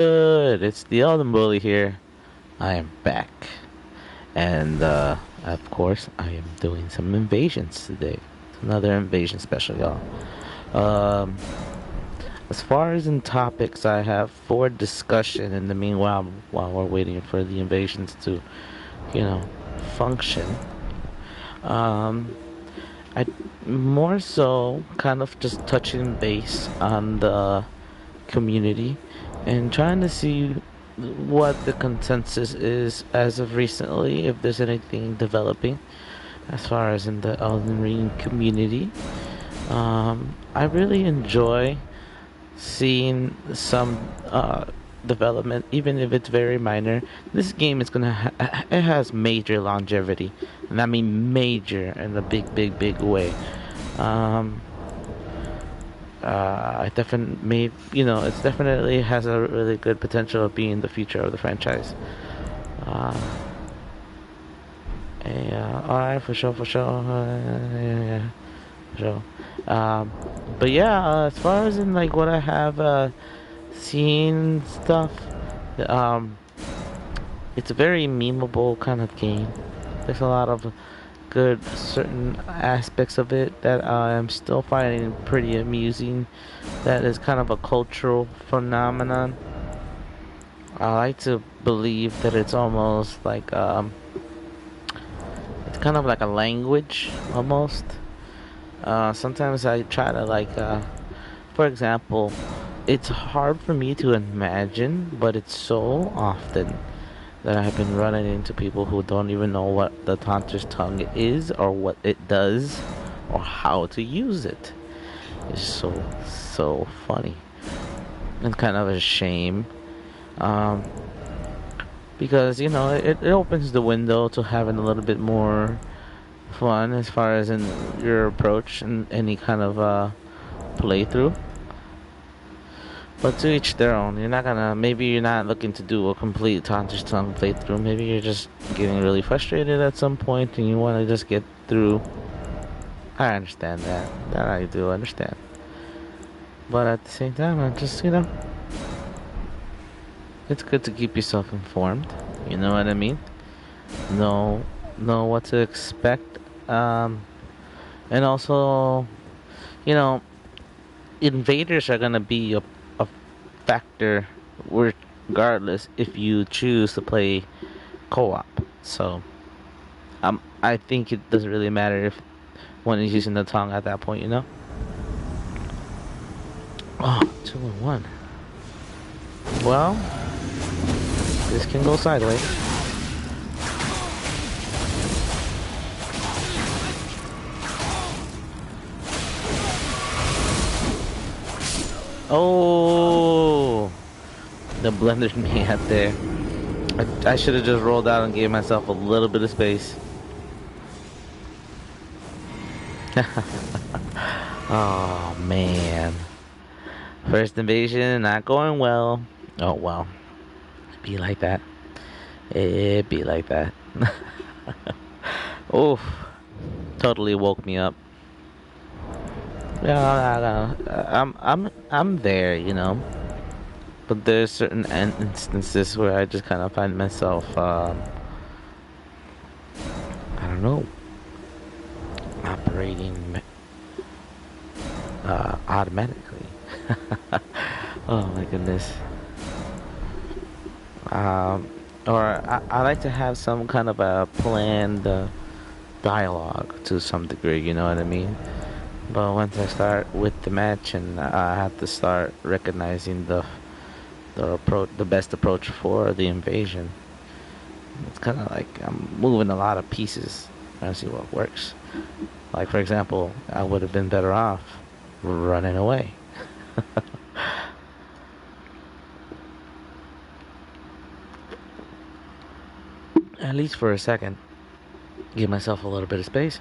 Good. It's the Elden Bully here. I am back. And, of course, I am doing some invasions today. It's another invasion special, y'all. Um, as far as in topics, I have for discussion in the meanwhile, while we're waiting for the invasions to, you know, function. Um, I more so kind of just touching base on the community and trying to see what the consensus is as of recently, if there's anything developing as far as in the Elden Ring community. I really enjoy seeing some development, even if it's very minor. This game is it has major longevity, and I mean major in a big way. Um, I definitely made it's definitely has a really good potential of being the future of the franchise. Uh, alright, for sure, for sure. But yeah, as far as in like what I have seen stuff, um, it's a very memeable kind of game. There's a lot of good certain aspects of it that I'm still finding pretty amusing. That is kind of a cultural phenomenon. I like to believe that it's almost like it's kind of like a language almost. Sometimes I try to for example, it's hard for me to imagine, but it's so often that I've been running into people who don't even know what the Tantra's tongue is or what it does or how to use it. It's so funny and kind of a shame. Um, because it opens the window to having a little bit more fun as far as in your approach and any kind of playthrough. But to each their own. Maybe you're not looking to do a complete Tantra's tongue playthrough. Maybe you're just getting really frustrated at some point and you want to just get through. I understand that. That I do understand. But at the same time, I just, it's good to keep yourself informed. You know what I mean? Know what to expect. And also, you know, invaders are gonna be a factor regardless if you choose to play co-op. So, I think it doesn't really matter if one is using the tongue at that point. Oh, 2-1. Well, this can go sideways. Oh, the blundered me out there. I should have just rolled out and gave myself a little bit of space. Oh man. First invasion not going well. Oh well. It'd be like that. It'd be like that. Oof. Totally woke me up. Yeah, I'm there, But there's certain instances where I just kind of find myself, I don't know, operating automatically. Oh my goodness. Um, or I like to have some kind of a planned dialogue to some degree, you know what I mean? But once I start with the match and I have to start recognizing the best approach for the invasion, it's kind of like I'm moving a lot of pieces trying to see what works. Like for example, I would have been better off running away. At least for a second. Give myself a little bit of space.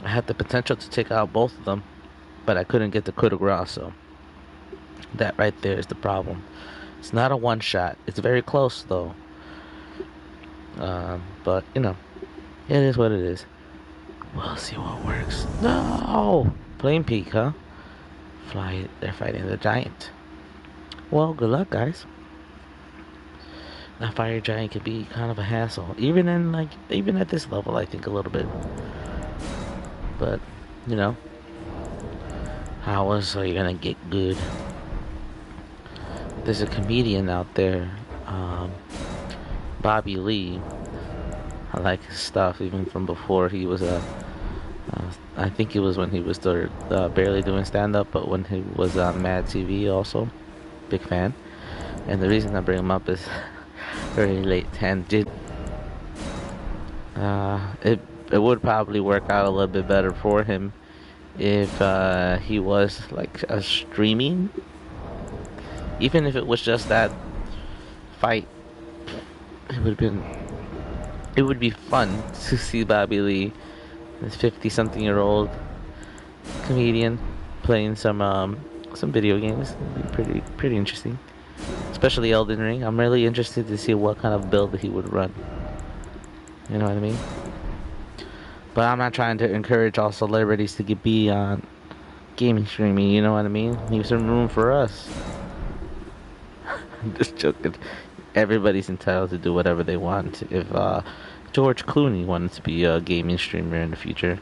I had the potential to take out both of them, but I couldn't get the coup de grace, so that right there is the problem. It's not a one shot. It's very close though. But it is what it is. We'll see what works. No, Plane Peak, huh? They're fighting the giant. Well, good luck, guys. a fire giant could be kind of a hassle, even even at this level. I think a little bit, but you know, how else are you gonna get good? There's a comedian out there, Bobby Lee. I like his stuff even from before he was a. I think it was when he was still barely doing stand up, but when he was on Mad TV also, big fan. And the reason I bring him up is very late tangent. It would probably work out a little bit better for him if he was like a streaming, even if it was just that fight. It would be fun to see Bobby Lee, this 50-something-year-old comedian, playing some video games. It'd be pretty interesting, especially Elden Ring. I'm really interested to see what kind of build he would run. You know what I mean? But I'm not trying to encourage all celebrities to be on gaming streaming. You know what I mean? Leave some room for us. I'm just joking. Everybody's entitled to do whatever they want. If George Clooney wanted to be a gaming streamer in the future,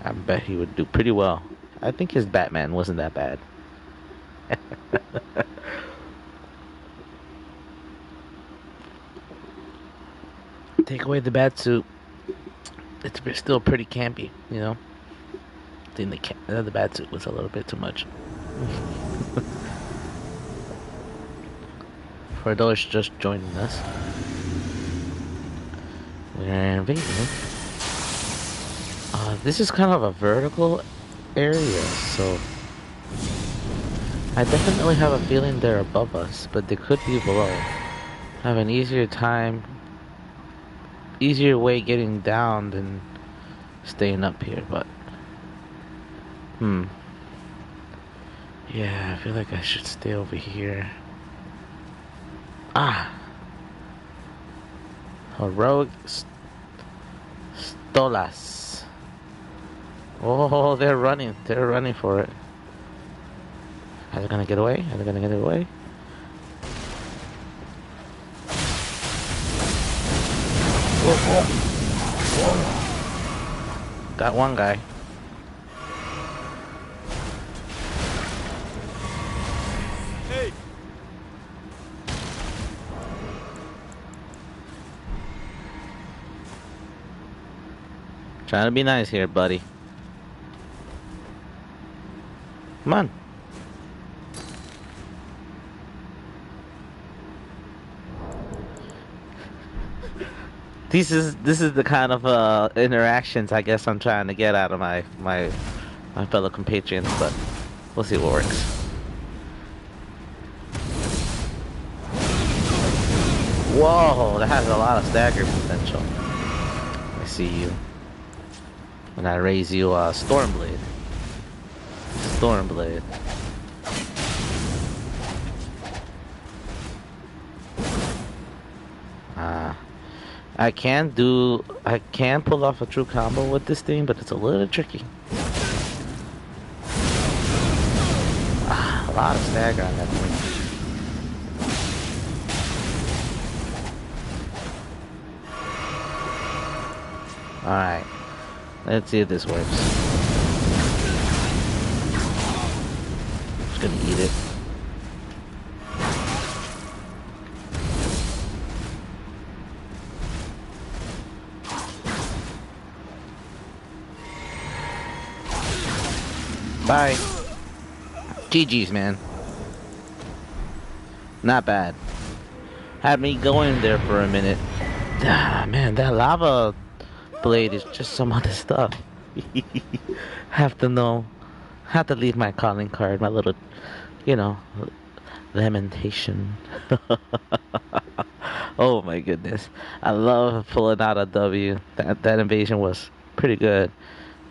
I bet he would do pretty well. I think his Batman wasn't that bad. Take away the bat suit, it's still pretty campy, you know? I think the bat suit was a little bit too much. For those just joining us, we're invading. This is kind of a vertical area, so I definitely have a feeling they're above us, but they could be below. Have an easier way getting down than staying up here, but yeah, I feel like I should stay over here. Heroic Stolas. Oh, they're running for it. Are they gonna get away? Whoa. Got one guy. Hey. Trying to be nice here, buddy. Come on. This is the kind of interactions I guess I'm trying to get out of my fellow compatriots, but we'll see what works. Whoa, that has a lot of stagger potential. I see you. And I raise you Stormblade. Stormblade. I can pull off a true combo with this thing, but it's a little tricky. A lot of stagger on that thing. Alright. Let's see if this works. Just gonna eat it. Bye. GG's, man. Not bad. Had me going there for a minute. Man, that lava blade is just some other stuff. Have to leave my calling card, my little, lamentation. Oh my goodness. I love pulling out a W. That invasion was pretty good.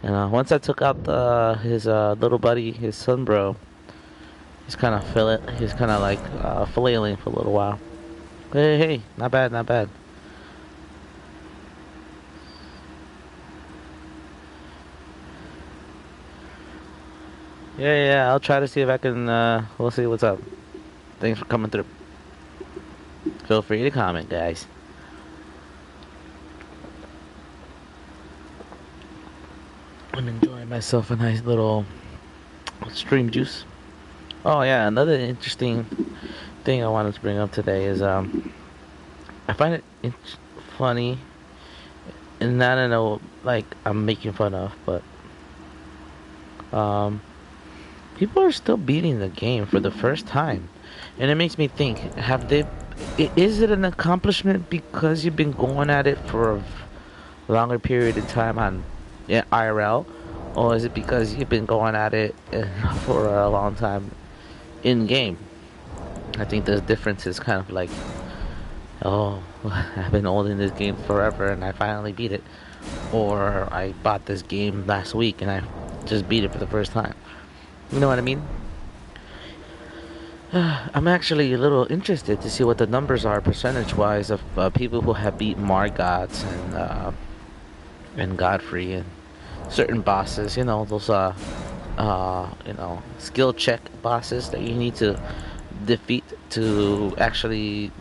Once I took out his little buddy, his son bro, he's kind of flailing for a little while. Hey, not bad. Yeah, I'll try to see if I can, we'll see what's up. Thanks for coming through. Feel free to comment, guys. I'm enjoying myself a nice little stream juice. Oh yeah, another interesting thing I wanted to bring up today is I find it funny, and not in a like I'm making fun of, but um people are still beating the game for the first time, and it makes me think: have they? Is it an accomplishment because you've been going at it for a longer period of time on, yeah, IRL, or is it because you've been going at it for a long time in game? I think the difference is kind of like, oh, I've been holding this game forever and I finally beat it, or I bought this game last week and I just beat it for the first time. You know what I mean? I'm actually a little interested to see what the numbers are percentage-wise of people who have beat Margots and Godfrey and certain bosses. You know those skill check bosses that you need to defeat to actually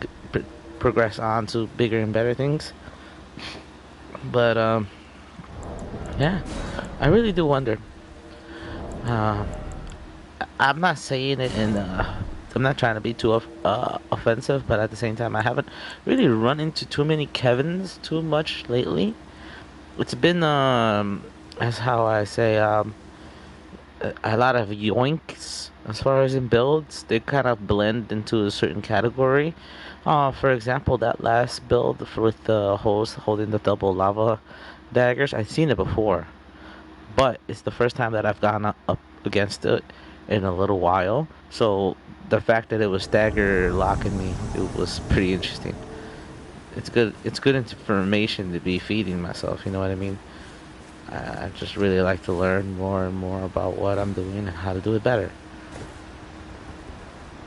progress on to bigger and better things. But yeah, I really do wonder. Uh, I'm not saying it in. I'm not trying to be too offensive, but at the same time, I haven't really run into too many Kevins too much lately. It's been as how I say, a lot of yoinks as far as in builds. They kind of blend into a certain category. For example, that last build with the host holding the double lava daggers, I've seen it before, but it's the first time that I've gone up against it in a little while. So the fact that it was stagger locking me, it was pretty interesting. It's good. It's good information to be feeding myself. You know what I mean? I just really like to learn more and more about what I'm doing and how to do it better.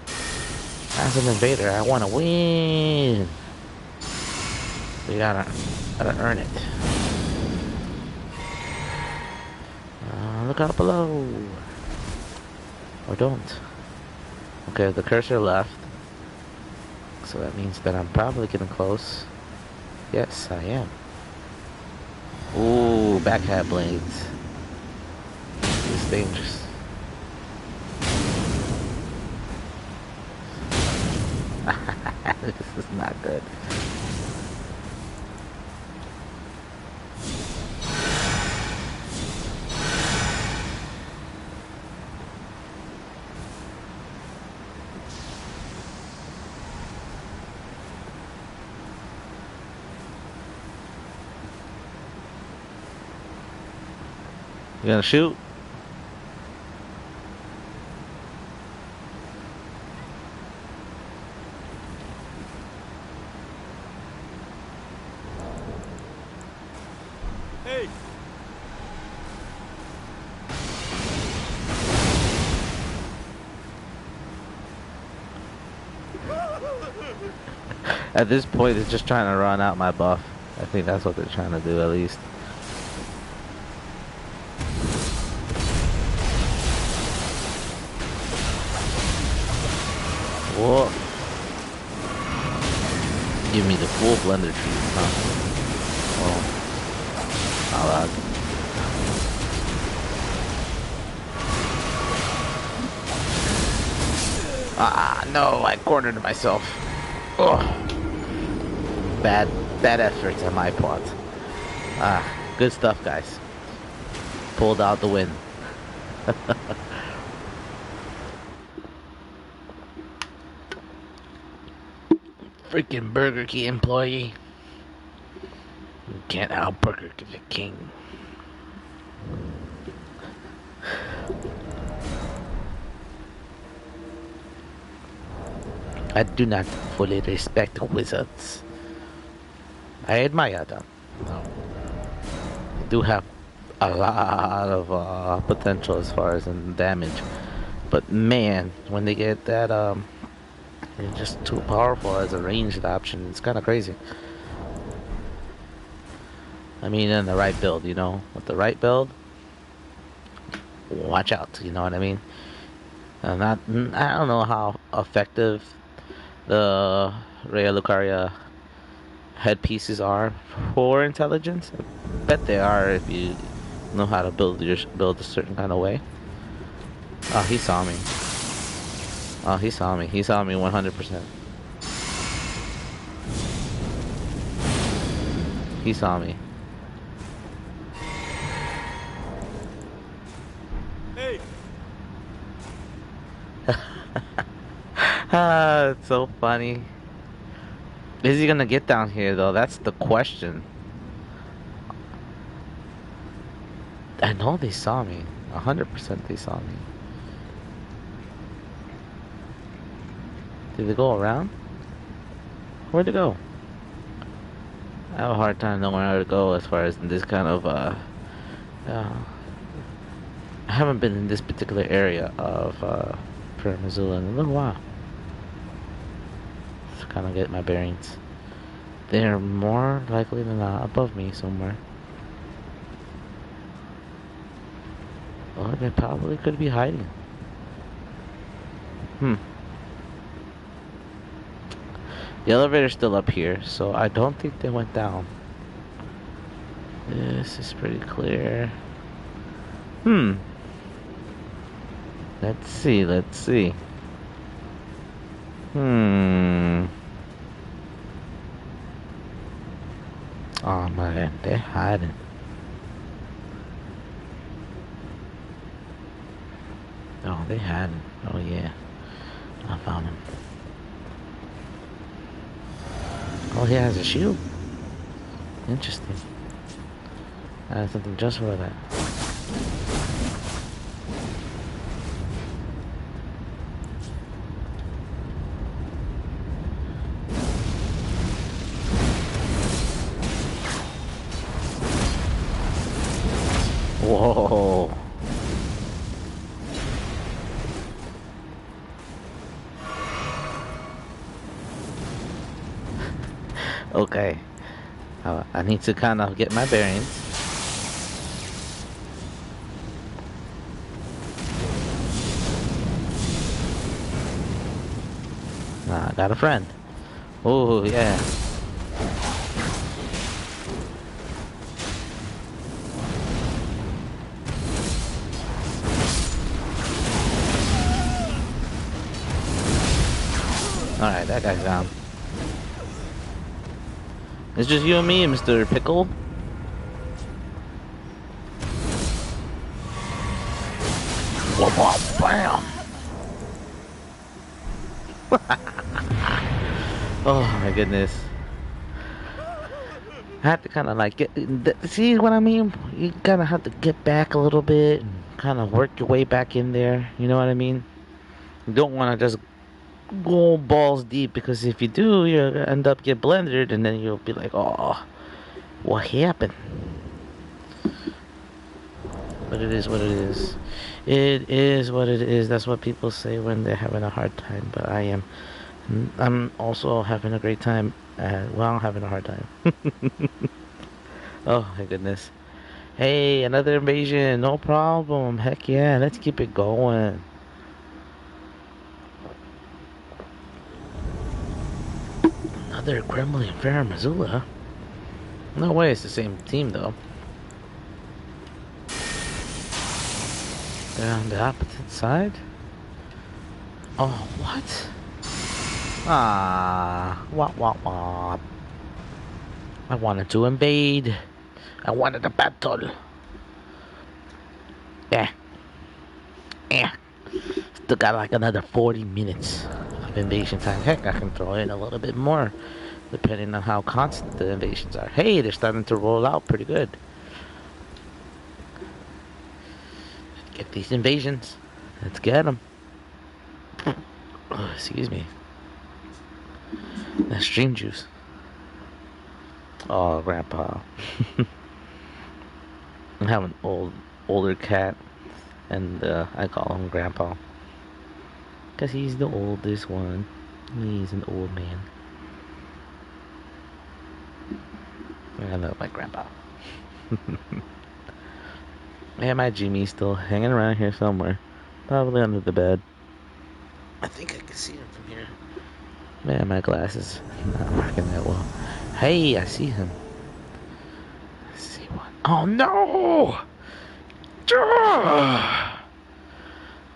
As an invader, I want to win. We gotta earn it. Look out below. Or don't. Okay, the cursor left. So that means that I'm probably getting close. Yes, I am. Ooh, backhand blades. This is dangerous. This is not good. You gonna shoot? Hey! At this point, it's just trying to run out my buff. I think that's what they're trying to do, at least. Whoa. Give me the full blender treatment, huh? Oh. I'll no, I cornered myself. Ugh. Bad efforts on my part. Good stuff, guys. Pulled out the win. Freaking Burger King employee. You can't out Burger King. I do not fully respect wizards. I admire them. They do have a lot of potential as far as in damage. But man, when they get that, they're just too powerful as a ranged option. It's kind of crazy. I mean, in the right build, you know? With the right build, watch out, you know what I mean? I don't know how effective the Rhea Lucaria headpieces are for intelligence? I bet they are if you know how to build a certain kind of way. Oh, he saw me. Oh, he saw me. He saw me 100%. He saw me. Hey! Ah, it's so funny. Is he gonna get down here though? That's the question. I know they saw me. 100% they saw me. Did they go around? Where'd they go? I have a hard time knowing where to go as far as this kind of uh I haven't been in this particular area of Missoula in a little while. To kind of get my bearings. They're more likely than not above me somewhere. Or they probably could be hiding. The elevator's still up here, so I don't think they went down. This is pretty clear. Let's see, let's see. Oh man, they're hiding. Oh, they hiding. Oh yeah. I found him. Oh, he has a shield. Interesting. I have something just for that. Whoa. Okay. I need to kind of get my bearings. I got a friend. Oh, yeah. Alright, that guy's down. It's just you and me, Mr. Pickle. Bam! Oh my goodness. I have to kind of like see what I mean? You kind of have to get back a little bit and kind of work your way back in there. You know what I mean? You don't want to just go balls deep, because if you do, you'll end up get blended and then you'll be like, oh, what happened? But it is what it is. It is what it is. That's what people say when they're having a hard time. But I'm also having a great time. Well, I'm having a hard time. Oh my goodness. Hey, another invasion. No problem. Heck yeah. Let's keep it going. Another Gremlin Fair Missoula. No way it's the same team though. They're on the opposite side? Oh, what? Ah, wah. I wanted to invade. I wanted a battle. Yeah. Still got like another 40 minutes of invasion time. Heck, I can throw in a little bit more, depending on how constant the invasions are. Hey, they're starting to roll out pretty good. Get these invasions. Let's get them. Oh, excuse me. That stream juice. Oh, grandpa. I have an older cat, and I call him grandpa. Because he's the oldest one. He's an old man. I love my grandpa. Yeah, my Jimmy's still hanging around here somewhere. Probably under the bed. I think I can see him from here. Man, my glasses not working that well. Hey, I see him. I see one. Oh no!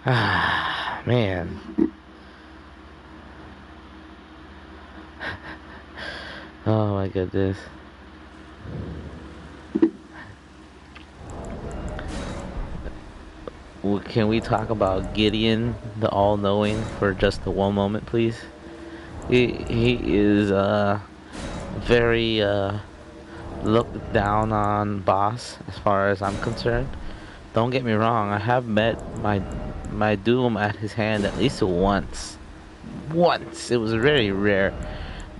Ah, man. Oh my goodness. Can we talk about Gideon, the all-knowing, for just one moment, please? He is very looked down on boss as far as I'm concerned. Don't get me wrong, I have met my doom at his hand at least once. Once. It was a very rare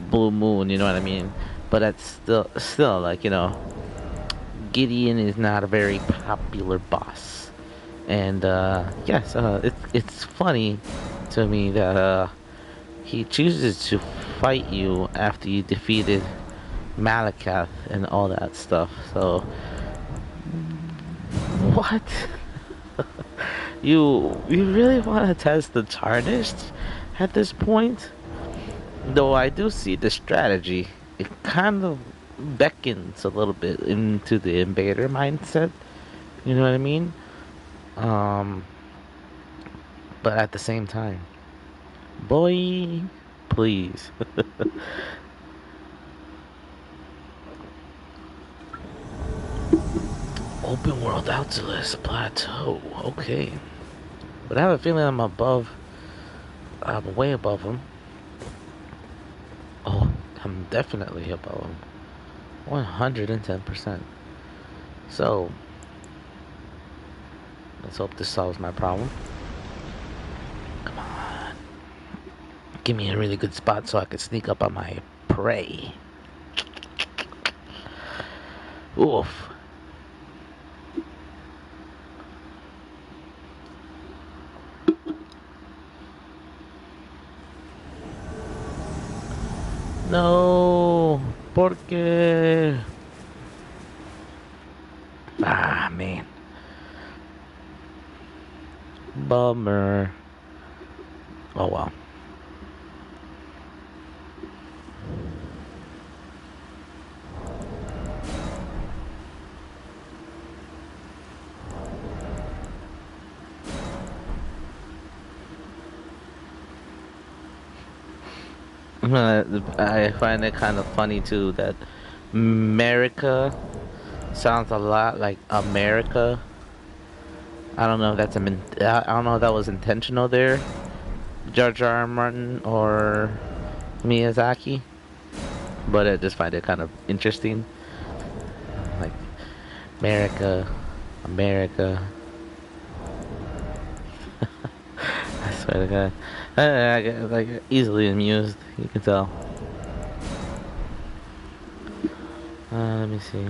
blue moon, you know what I mean? But that's still like, Gideon is not a very popular boss. And yes, it's funny to me that he chooses to fight you after you defeated Malakath and all that stuff. So what? You really want to test the Tarnished at this point? Though I do see the strategy. It kind of beckons a little bit into the invader mindset. You know what I mean? Um, but at the same time, boy, please. Open world Outlist plateau. Okay, but I have a feeling I'm above. I'm way above him. Oh, I'm definitely above him. 110%. So, let's hope this solves my problem. Come on. Give me a really good spot so I can sneak up on my prey. Oof. No. ¿Por qué? Ah, man. Bummer. Oh, well. I find it kind of funny too that America sounds a lot like America. I don't know if that's I don't know if that was intentional there, George R. R. Martin or Miyazaki, but I just find it kind of interesting. Like America, America. I swear to God, I get like easily amused. You can tell. Let me see.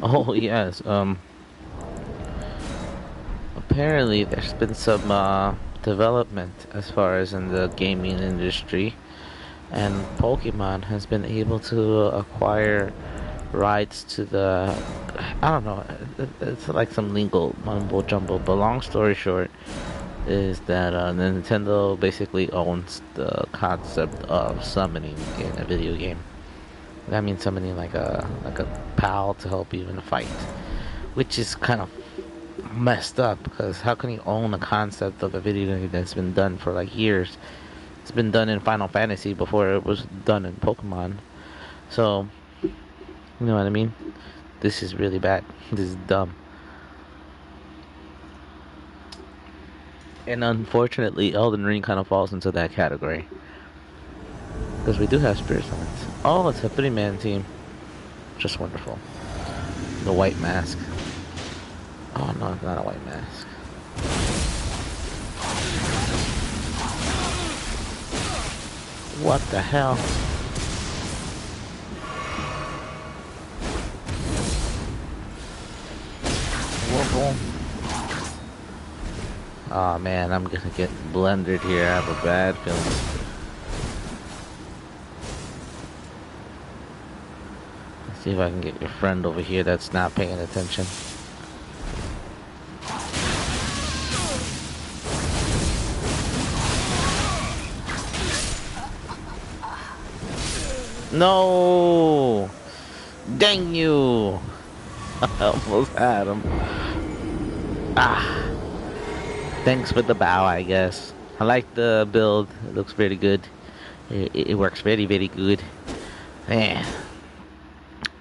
Oh yes. Apparently, there's been some development as far as in the gaming industry, and Pokemon has been able to acquire rights to the. I don't know. It's like some legal mumbo jumbo. But long story short, is that Nintendo basically owns the concept of summoning in a video game. That means summoning like a pal to help you in a fight, which is kind of messed up because how can you own a concept of a video game that's been done for like years? It's been done in Final Fantasy before it was done in Pokemon. So, you know what I mean? This is really bad. This is dumb. And unfortunately, Elden Ring kind of falls into that category. Because we do have Spirit Summons. Oh, it's a three-man team. Just wonderful. The white mask. Oh no, it's not a white mask. What the hell? Oh man, I'm gonna get blundered here. I have a bad feeling. Let's see if I can get your friend over here that's not paying attention. No! Dang you! I almost had him. Ah, thanks for the bow, I guess. I like the build. It looks very good. It works very, very good. Man,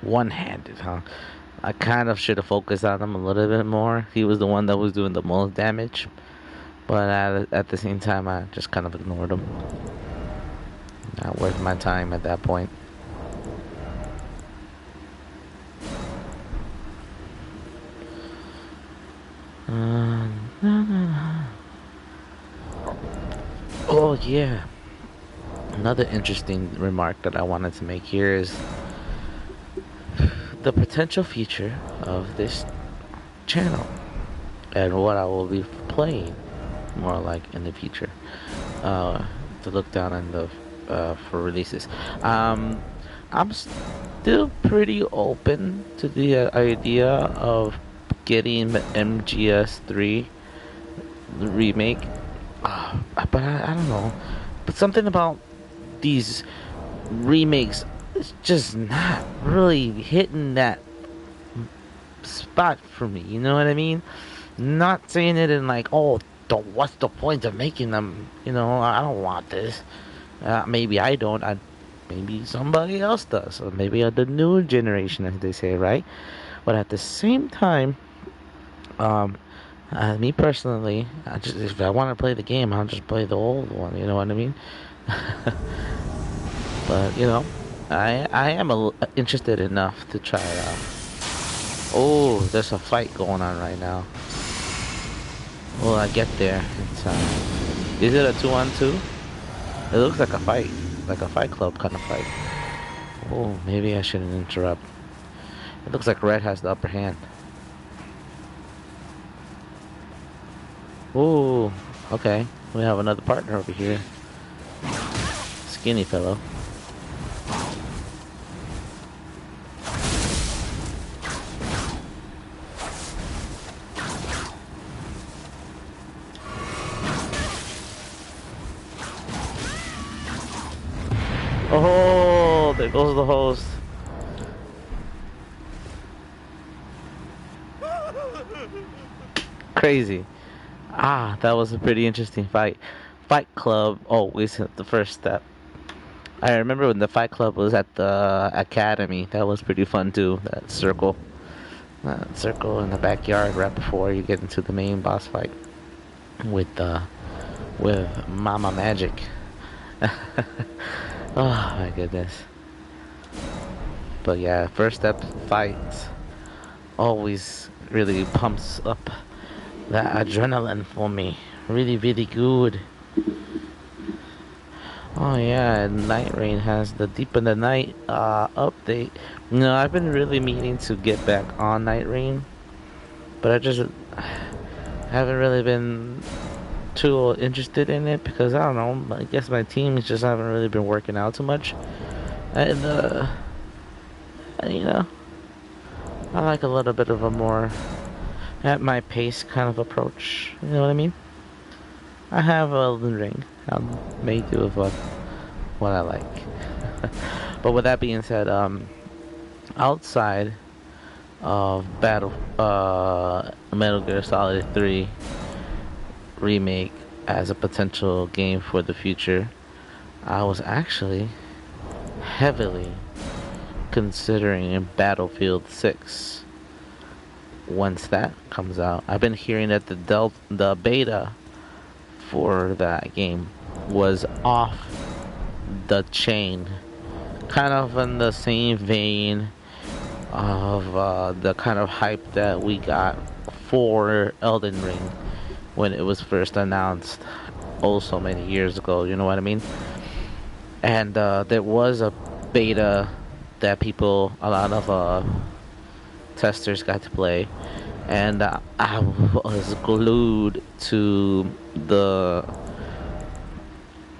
one-handed, huh? I kind of should have focused on him a little bit more. He was the one that was doing the most damage. But at the same time, I just kind of ignored him. Not worth my time at that point. Oh, yeah. Another interesting remark that I wanted to make here is the potential future of this channel and what I will be playing more like in the future. To look down in the for releases. I'm still pretty open to the idea of getting the MGS3 remake, but I don't know. But something about these remakes is just not really hitting that spot for me. You know what I mean? Not saying it in like, oh, what's the point of making them? You know, I don't want this. Maybe I don't. Maybe somebody else does, or maybe the new generation, as they say, right? But at the same time, um, me personally, if I want to play the game, I'll just play the old one. You know what I mean? But you know, I am interested enough to try it out. Oh, there's a fight going on right now. Will I get there in time? Is it a 2-on-2? It looks like a fight club kind of fight. Oh, maybe I shouldn't interrupt. It looks like Red has the upper hand. Oh, okay. We have another partner over here. Skinny fellow. Oh, there goes the host. Crazy. Ah, that was a pretty interesting fight. Fight Club always hit the first step. I remember when the Fight Club was at the academy. That was pretty fun too. That circle in the backyard right before you get into the main boss fight with Mama Magic. Oh my goodness. But yeah, first step fights always really pumps up that adrenaline for me. Really, really good. Oh yeah, and Night Rain has the Deep in the Night update. No, I've been really meaning to get back on Night Rain, but I just haven't really been too interested in it because I don't know. I guess my teams just haven't really been working out too much, and you know, I like a little bit of a more at my pace kind of approach. You know what I mean? I have Elden Ring. I'm made do with what I like. But with that being said, outside of Metal Gear Solid 3 remake as a potential game for the future, I was actually heavily considering Battlefield 6 once that comes out. I've been hearing that the beta for that game was off the chain, kind of in the same vein of the kind of hype that we got for Elden Ring when it was first announced oh so many years ago, you know what I mean? And there was a beta that a lot of testers got to play, and I was glued to the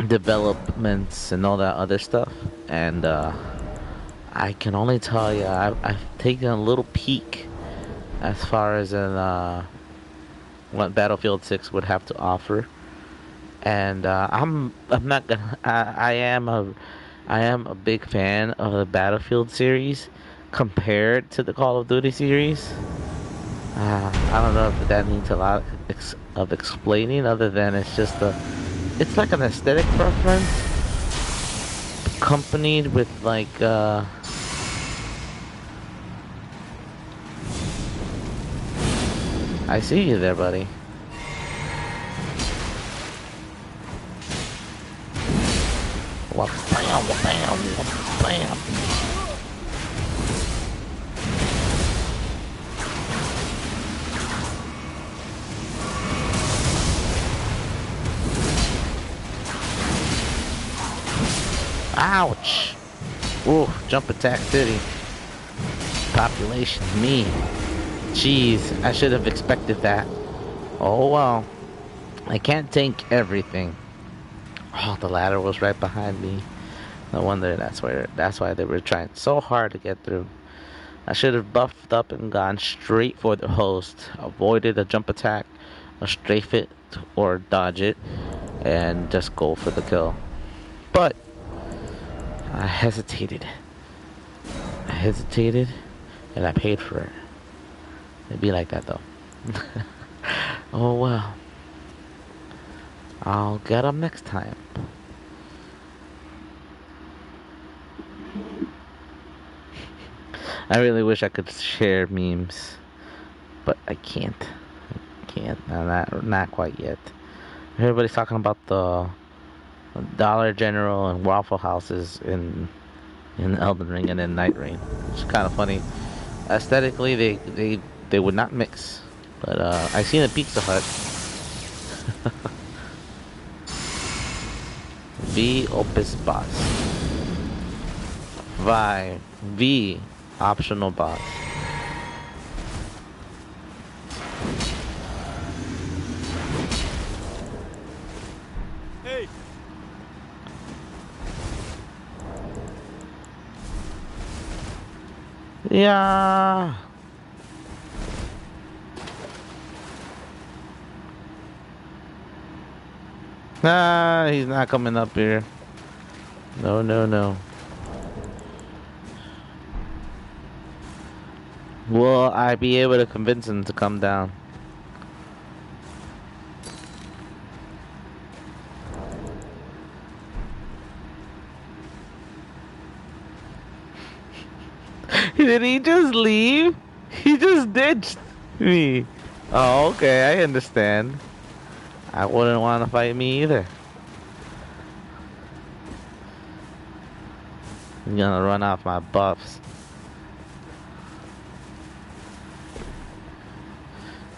developments and all that other stuff, and I can only tell you I've taken a little peek as far as in what Battlefield 6 would have to offer, and I'm not gonna I am a big fan of the Battlefield series compared to the Call of Duty series. I don't know if that needs a lot of explaining, other than it's like an aesthetic preference accompanied with like I see you there, buddy. Wha bam, wha bam, wha bam. Ouch! Ooh, jump attack city. Population, me. Jeez, I should have expected that. Oh well. I can't tank everything. Oh, the ladder was right behind me. No wonder that's why they were trying so hard to get through. I should have buffed up and gone straight for the host, avoided a jump attack, a strafe it or dodge it, and just go for the kill. But I hesitated. I hesitated, and I paid for it. It'd be like that though. Oh well. I'll get them next time. I really wish I could share memes, but I can't. I can't. Not quite yet. Everybody's talking about the Dollar General and Waffle Houses in Elden Ring and in Night Rain. It's kind of funny. Aesthetically, they would not mix. But I seen a Pizza Hut. V Opus Boss. V optional boss. Hey! Yeah. Nah, he's not coming up here. No, no, no. Will I be able to convince him to come down? Did he just leave? He just ditched me. Oh, okay, I understand. I wouldn't want to fight me either. He's gonna run off my buffs.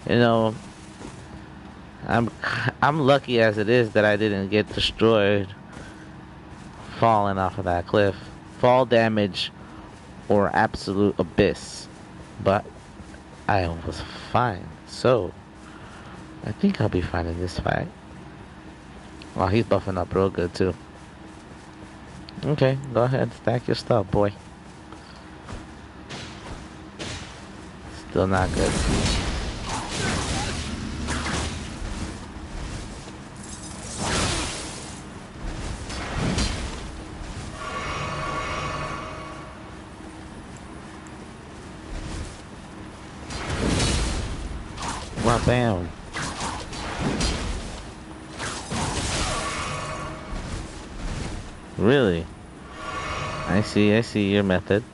You know, I'm I'm lucky as it is that I didn't get destroyed falling off of that cliff. Fall damage or absolute abyss. But I was fine. So I think I'll be fine in this fight. Wow, he's buffing up real good too. Okay, go ahead, stack your stuff, boy. Still not good. Wow, bam. Really? I see your method.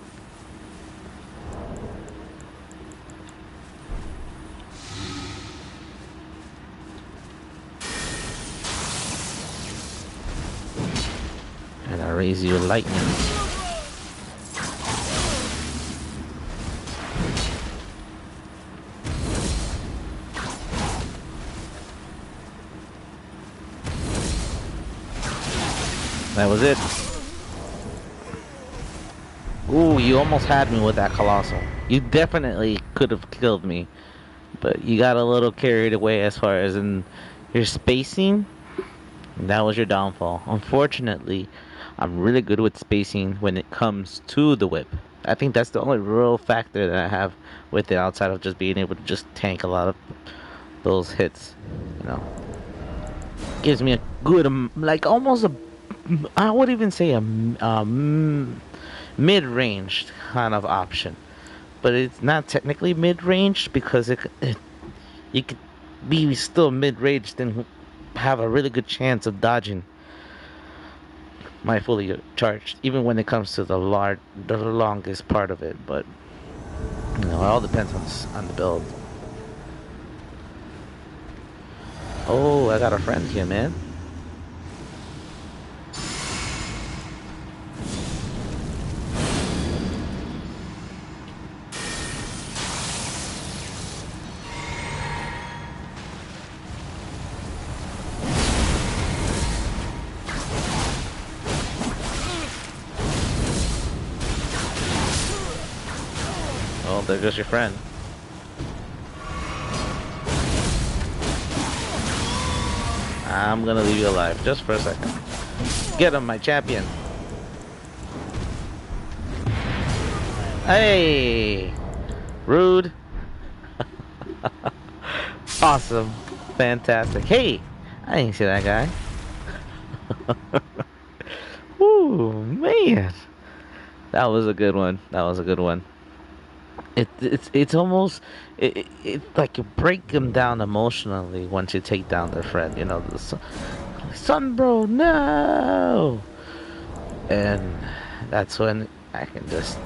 And I raise your lightning. That was it. Ooh, you almost had me with that colossal. You definitely could have killed me, but you got a little carried away as far as in your spacing. That was your downfall. Unfortunately, I'm really good with spacing when it comes to the whip. I think that's the only real factor that I have with it outside of just being able to just tank a lot of those hits. You know, gives me a good, like almost a I would even say mid-range kind of option, but it's not technically mid-range because you could be still mid-range, then have a really good chance of dodging my fully charged, even when it comes to the longest part of it. But it all depends on the build. Oh, I got a friend here, man. Oh, there goes your friend. I'm gonna leave you alive just for a second. Get him, my champion. Hey! Rude. Awesome. Fantastic. Hey! I didn't see that guy. Ooh, man. That was a good one. That was a good one. It's almost it like you break them down emotionally once you take down their friend. You know, son, bro, no. And that's when I can just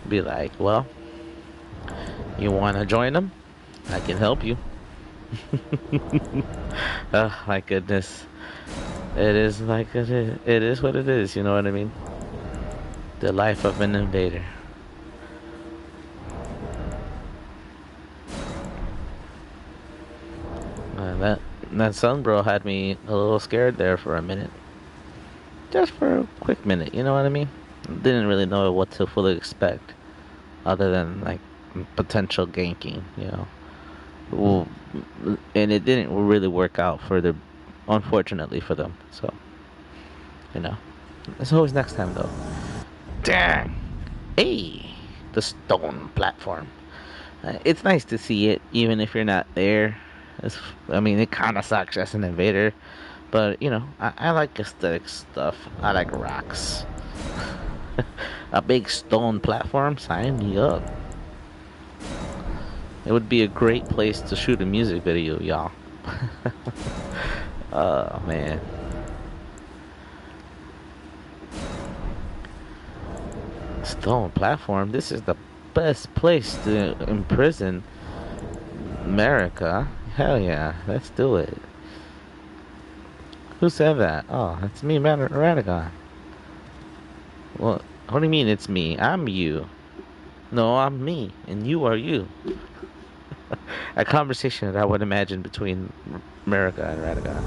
be like, well, you want to join them? I can help you. Oh my goodness, it is like it is what it is. You know what I mean? The life of an invader. That sun bro had me a little scared there for a minute. Just for a quick minute, you know what I mean? Didn't really know what to fully expect, other than like potential ganking, you know. Well, and it didn't really work out for the, unfortunately for them. So, you know, it's always next time though. Dang! Hey, the stone platform. It's nice to see it, even if you're not there. It's, I mean, it kind of sucks as an invader, but you know, I like aesthetic stuff. I like rocks. A big stone platform, sign me up. It would be a great place to shoot a music video, y'all. Oh man. Stone platform, this is the best place to imprison America. Hell yeah, let's do it. Who said that? Oh, it's me, Radagon. Well, what do you mean it's me? I'm you. No, I'm me, and you are you. A conversation that I would imagine between America and Radagon.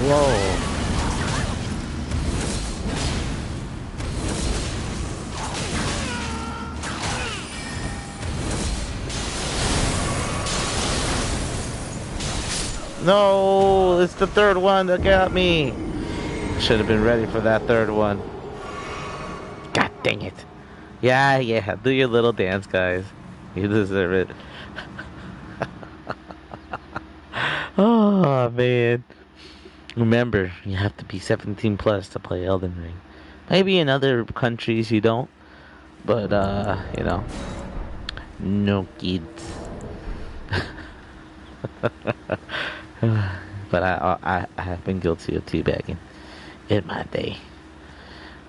Whoa. No, it's the third one that got me. Should have been ready for that third one. God dang it. Yeah, yeah, do your little dance, guys. You deserve it. Oh, man. Remember, you have to be 17 plus to play Elden Ring. Maybe in other countries you don't, but, you know, no kids. But I have been guilty of teabagging in my day.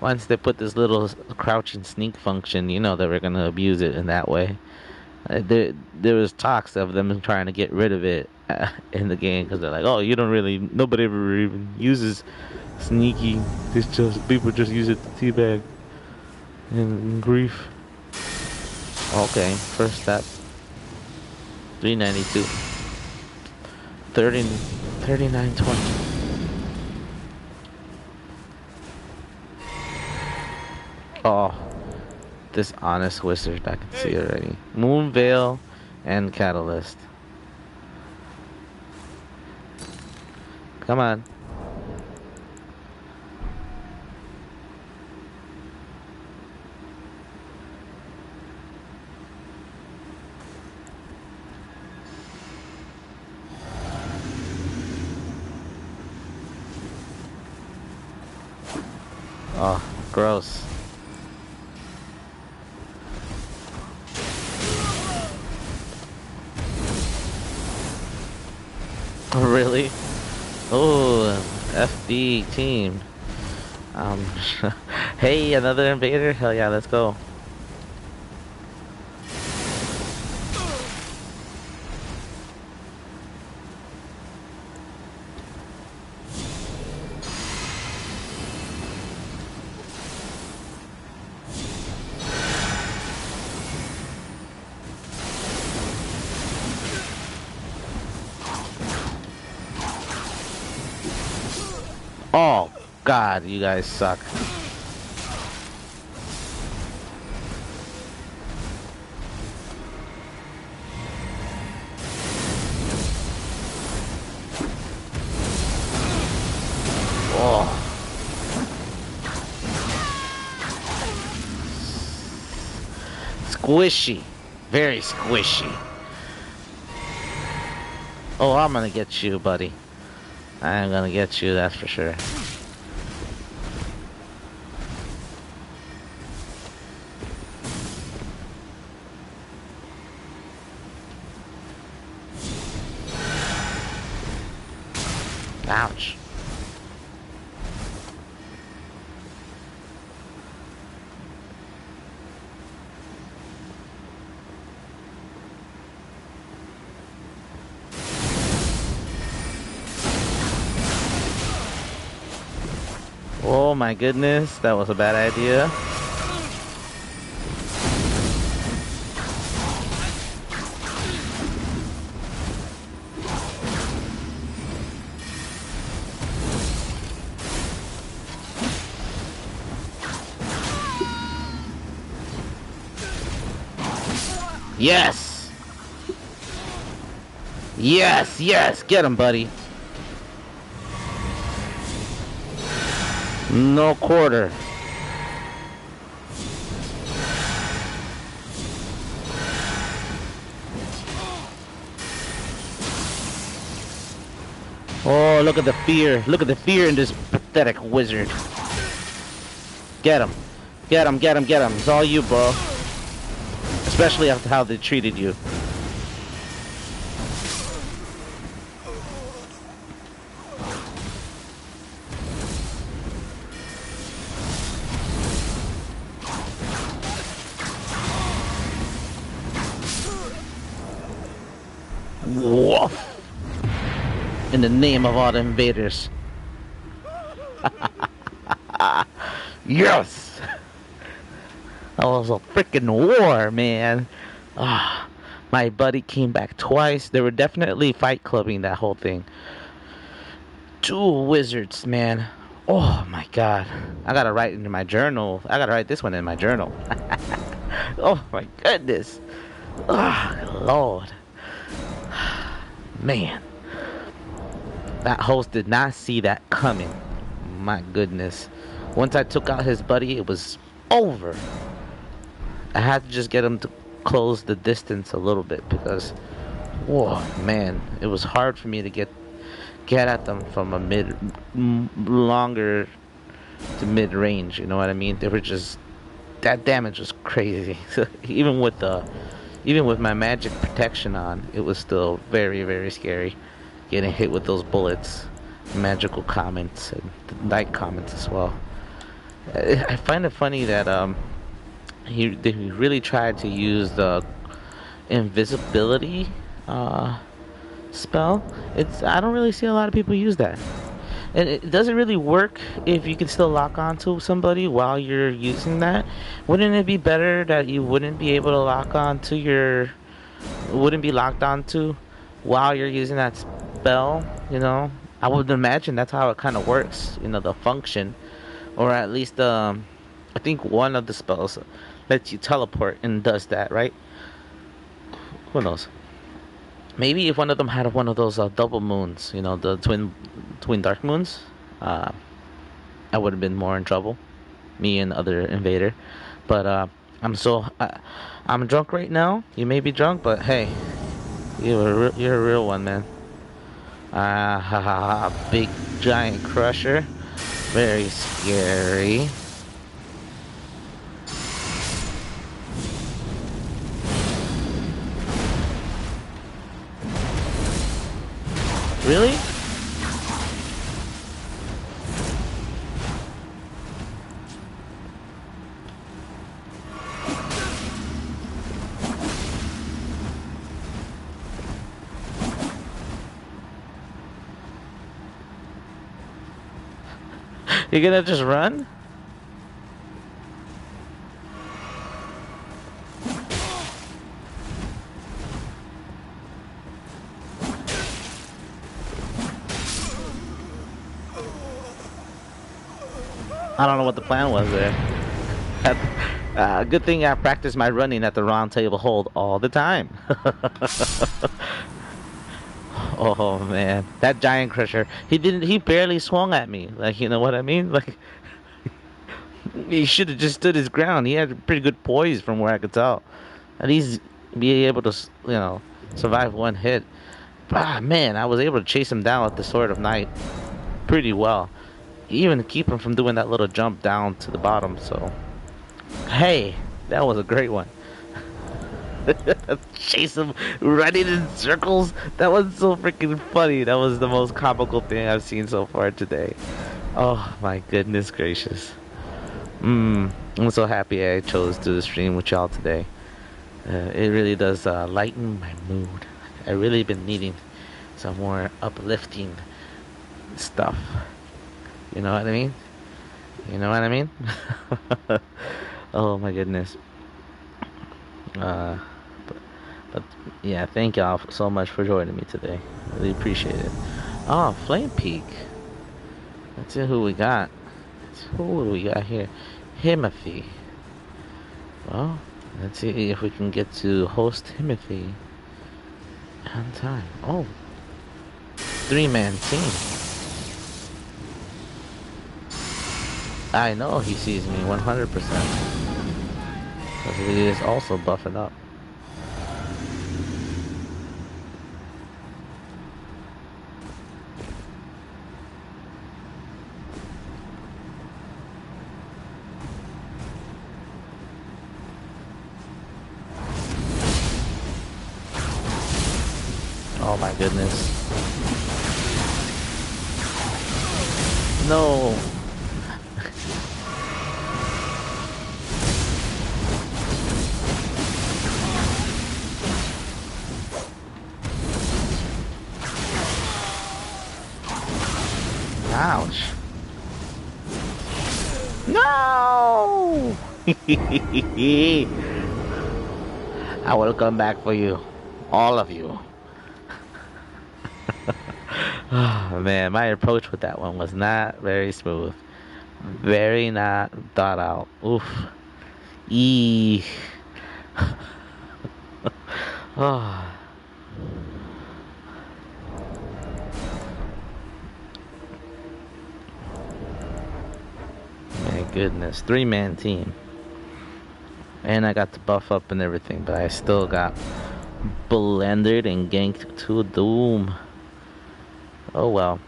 Once they put this little crouching sneak function, you know they were gonna abuse it in that way. There was talks of them trying to get rid of it in the game because they're like, oh, you don't really, nobody ever even uses sneaky. It's just people just use it to teabag and grief. Okay, first step. 392. 30, 3920. Oh, this honest wizard, I can see already. Moonveil and Catalyst. Come on. Oh, gross. Really? Oh, FD team. Um, hey, another invader? Hell yeah, let's go. Oh, God, you guys suck. Oh, squishy. Very squishy. Oh, I'm gonna get you, buddy. I'm gonna get you, that's for sure. Ouch. Oh my goodness, that was a bad idea. Yes! Yes, yes! Get him, buddy. No quarter. Oh, look at the fear. Look at the fear in this pathetic wizard. Get him. Get him, get him, get him. It's all you, bro. Especially after how they treated you. Woof. In the name of all the invaders. Yes! That was a freaking war, man. Ah, my buddy came back twice. They were definitely fight clubbing that whole thing. Two wizards, man. Oh my god. I gotta write into my journal. I gotta write this one in my journal. Oh my goodness. Ah, Lord. Man. That host did not see that coming. My goodness. Once I took out his buddy, it was over. I had to just get him to close the distance a little bit because, whoa, man, it was hard for me to get at them from a longer to mid range. You know what I mean? They were just that damage was crazy. Even with my magic protection on, it was still very very scary getting hit with those bullets, magical comments and night comments as well. I find it funny that they really tried to use the invisibility spell. I don't really see a lot of people use that, and it doesn't really work if you can still lock onto somebody while you're using that. Wouldn't it be better that you wouldn't be able to lock onto wouldn't be locked onto while you're using that spell? You know, I would imagine that's how it kind of works. You know, the function, or at least I think one of the spells lets you teleport and does that, right? Who knows? Maybe if one of them had one of those double moons, you know, the twin dark moons, uh, I would have been more in trouble. Me and other invader, but I'm drunk right now. You may be drunk, but hey, you're a real one, man. Ah, ha ha ha! Big giant crusher, very scary. Really? You're gonna just run? I don't know what the plan was there. Good thing I practice my running at the round table hold all the time. Oh man, that giant crusher. He didn't. He barely swung at me. Like, you know what I mean? Like, he should have just stood his ground. He had pretty good poise from where I could tell. At least be able to, survive one hit. Ah man, I was able to chase him down with the Sword of Night pretty well. Even keep him from doing that little jump down to the bottom. So, hey, that was a great one. Chase him running in circles. That was so freaking funny. That was the most comical thing I've seen so far today. Oh my goodness gracious. I'm so happy I chose to stream with y'all today. It really does lighten my mood. I really been needing some more uplifting stuff. You know what I mean? You know what I mean? Oh my goodness. Uh, but, but yeah, thank y'all so much for joining me today. Really appreciate it. Oh, Flame Peak. Let's see who we got. Who do we got here? Timothy. Well, let's see if we can get to host Timothy on time. Oh, 3-man team. I know he sees me 100%. Because he is also buffing up. Oh my goodness. No. Ouch. No! I will come back for you. All of you. Oh man, my approach with that one was not very smooth. Very not thought out. Oof. Eee. Oh. My goodness. 3-man team. And I got the buff up and everything, but I still got blended and ganked to doom. Oh well.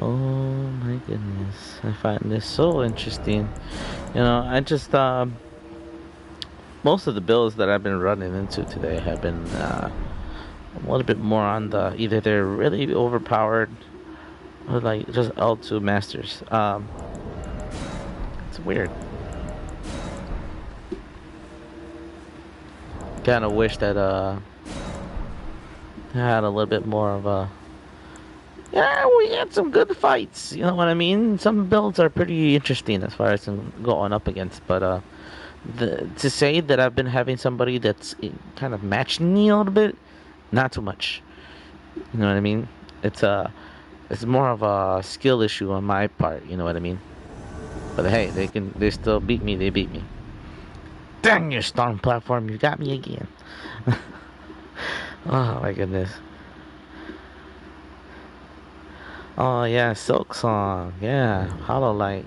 Oh my goodness. I find this so interesting. You know, most of the builds that I've been running into today have been a little bit more on the either they're really overpowered or like just L2 masters. It's weird. Kind of wish that I had a little bit more of a. Yeah, we had some good fights. You know what I mean? Some builds are pretty interesting as far as I'm going up against, but to say that I've been having somebody that's kind of matching me a little bit, not too much. You know what I mean? It's more of a skill issue on my part. You know what I mean? But hey, they still beat me. They beat me. Dang your storm platform! You got me again. Oh my goodness. Oh yeah, Silk Song. Yeah, Hollow Light.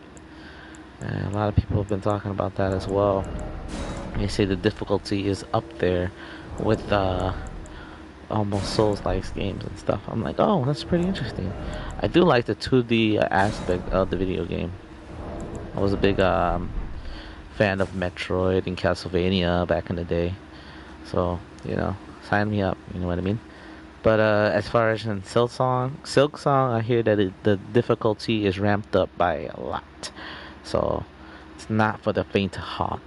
And a lot of people have been talking about that as well. They say the difficulty is up there with almost Souls-like games and stuff. I'm like, oh, that's pretty interesting. I do like the 2D aspect of the video game. I was a big fan of Metroid and Castlevania back in the day. So, sign me up, you know what I mean? But as far as in Silk Song, I hear that the difficulty is ramped up by a lot. So, it's not for the faint of heart.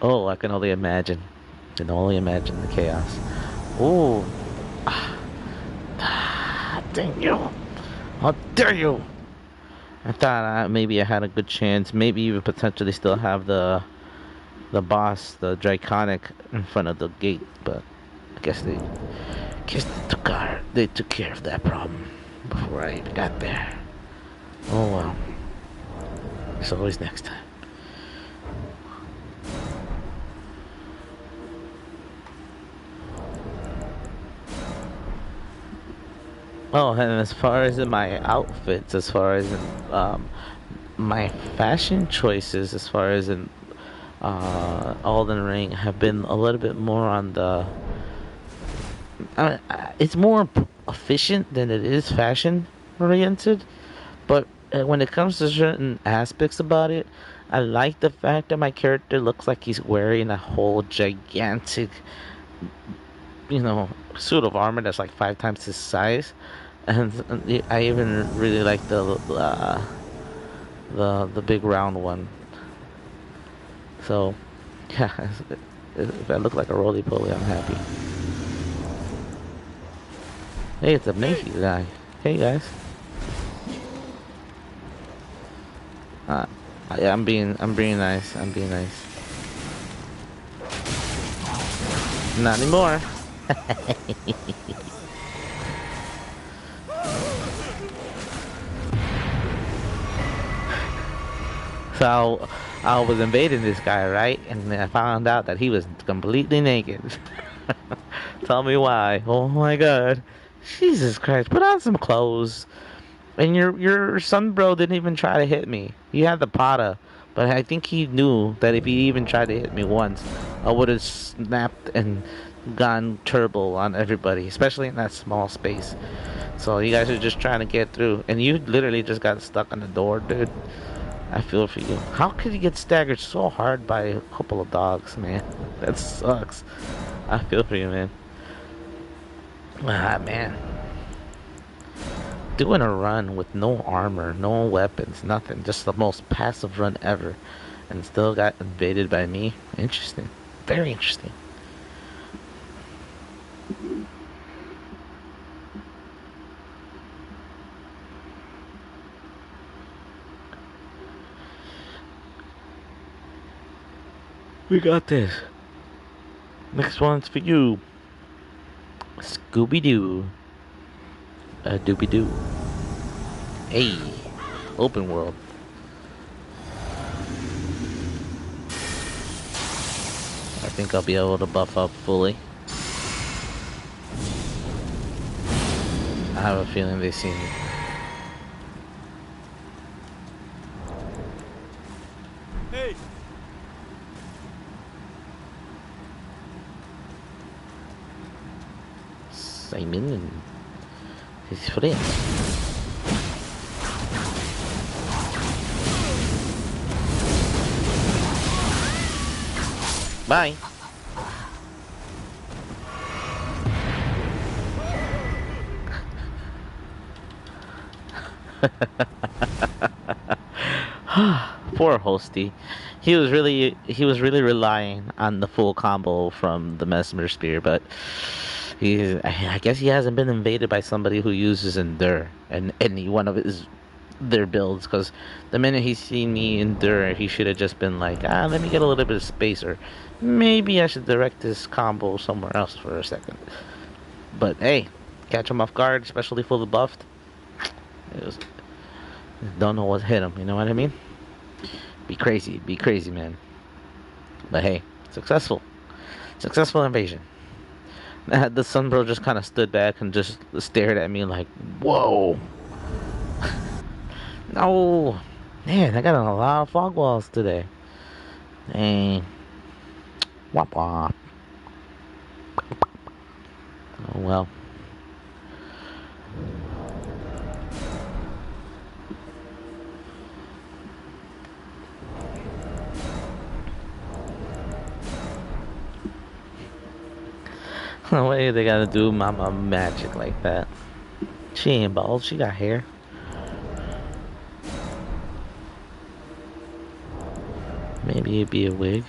Oh, I can only imagine. Can only imagine the chaos. Oh, dang you! How dare you! I thought maybe I had a good chance. Maybe even potentially still have the boss, the Draconic, in front of the gate. But I guess they took care of that problem before I even got there. Oh well. There's always next time. Oh, and as far as in my outfits, as far as in, my fashion choices, as far as in Elden Ring, have been a little bit more on the. It's more efficient than it is fashion oriented, but when it comes to certain aspects about it, I like the fact that my character looks like he's wearing a whole gigantic, suit of armor that's like 5 times his size, and I even really like the big round one. So, yeah, if I look like a roly poly, I'm happy. Hey, it's a Hey, Macy guy. Hey guys. Uh, yeah, I'm being nice. I'm being nice. Not anymore. So I was invading this guy, right? And then I found out that he was completely naked. Tell me why. Oh my god. Jesus Christ, put on some clothes. And your son bro didn't even try to hit me. He had the pata, but I think he knew that if he even tried to hit me once, I would have snapped and gone turbo on everybody, especially in that small space. So you guys are just trying to get through, and you literally just got stuck on the door, dude. I feel for you. How could you get staggered so hard by a couple of dogs, man? That sucks. I feel for you, man. Ah, man. Doing a run with no armor, no weapons, nothing. Just the most passive run ever. And still got invaded by me. Interesting. Very interesting. We got this. Next one's for you. Scooby Doo. Doobie Doo. Hey. Open world. I think I'll be able to buff up fully. I have a feeling they see me. hey, Simon and his friends. Bye. Poor Hosty. He was really relying on the full combo from the Mesmer Spear, but I guess he hasn't been invaded by somebody who uses Endure and any one of his their builds, because the minute he's seen me Endure, he should have just been like, let me get a little bit of space, or maybe I should direct this combo somewhere else for a second. But hey, catch him off guard, especially fully buffed. It was, don't know what hit him, you know what I mean? Be crazy, man. But hey, successful invasion. The Sunbro just kind of stood back and just stared at me like, whoa. No. Man, I got a lot of fog walls today. Dang. Wop wop. Oh well. What do they gotta do mama magic like that? She ain't bald, she got hair. Maybe it'd be a wig.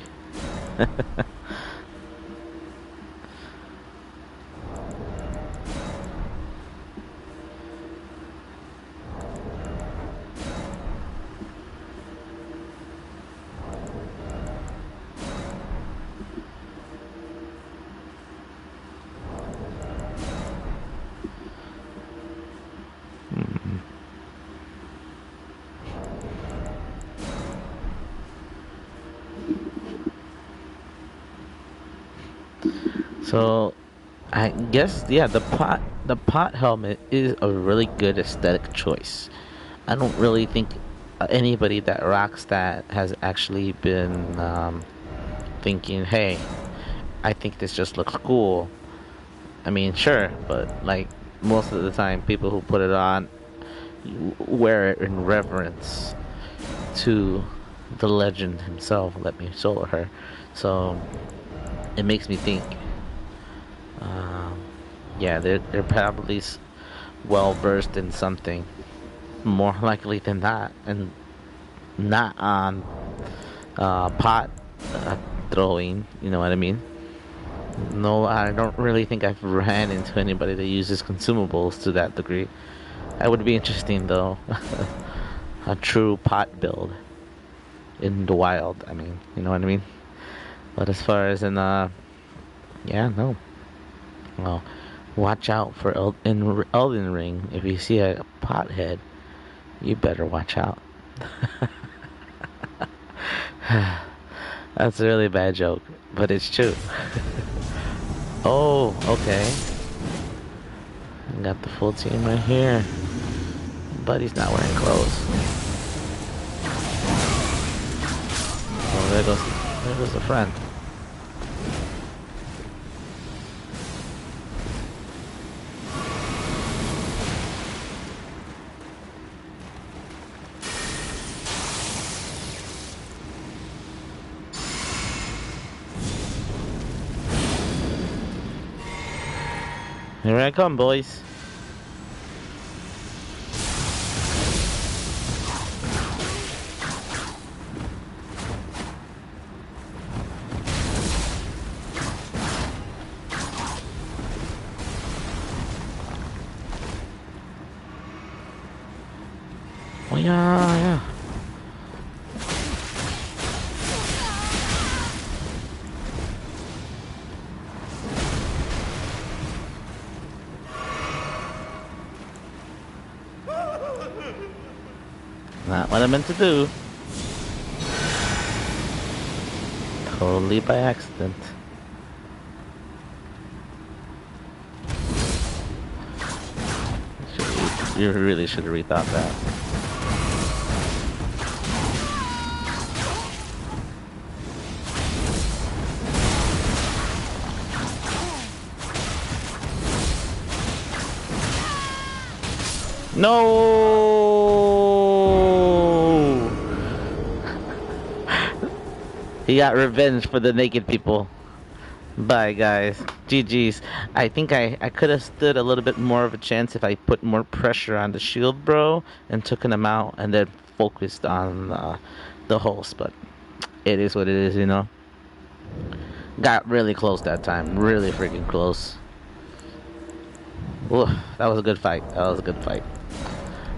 So I guess yeah, the pot helmet is a really good aesthetic choice. I don't really think anybody that rocks that has actually been thinking, "Hey, I think this just looks cool." I mean, sure, but like most of the time, people who put it on wear it in reverence to the legend himself. Let me show her. So it makes me think. Um, yeah, they're probably well versed in something, more likely than not, and not on pot throwing. You know what I mean? No, I don't really think I've ran into anybody that uses consumables to that degree. That would be interesting though. A true pot build in the wild. I mean, you know what I mean? But as far as in yeah, no. Well, watch out for in Elden Ring. If you see a pothead, you better watch out. That's a really bad joke, but it's true. Oh, okay. Got the full team right here. Buddy's not wearing clothes. Oh, there goes the friend. Here I come, boys. Oh yeah, yeah. Not what I meant to do. Totally by accident. You really should have rethought that. No! He got revenge for the naked people. Bye, guys. GG's. I think I could have stood a little bit more of a chance if I put more pressure on the shield bro and took him out and then focused on the host. But it is what it is, you know. Got really close that time. Really freaking close. Ooh, that was a good fight. That was a good fight.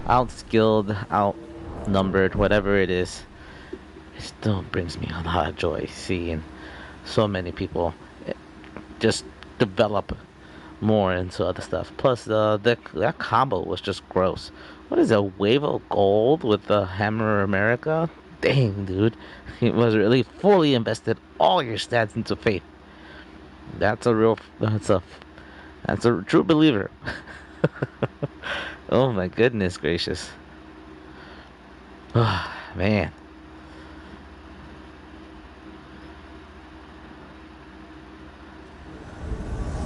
Outskilled, outnumbered, whatever it is. It still brings me a lot of joy seeing so many people just develop more into other stuff. Plus, that combo was just gross. What is a wave of gold with the Hammer America? Dang, dude, it was really fully invested all your stats into Faith. That's a real. That's a true believer. Oh my goodness gracious. Man.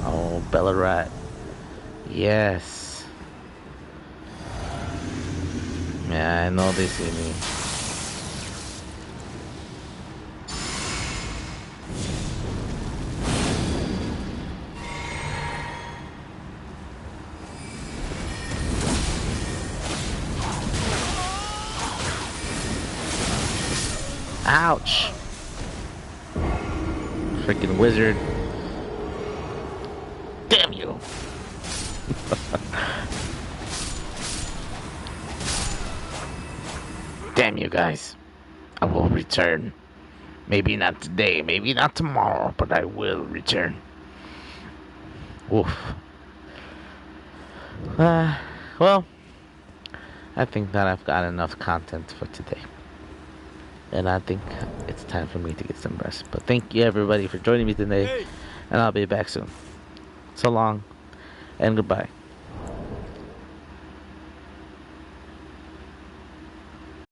Oh, Bella Rat. Yes. Yeah, I know they see me. Ouch! Freaking wizard. Damn you! Damn you guys. I will return. Maybe not today, maybe not tomorrow, but I will return. Oof. Uh, well, I think that I've got enough content for today. And I think it's time for me to get some rest. But thank you everybody for joining me today, Hey! and I'll be back soon. So long, and goodbye.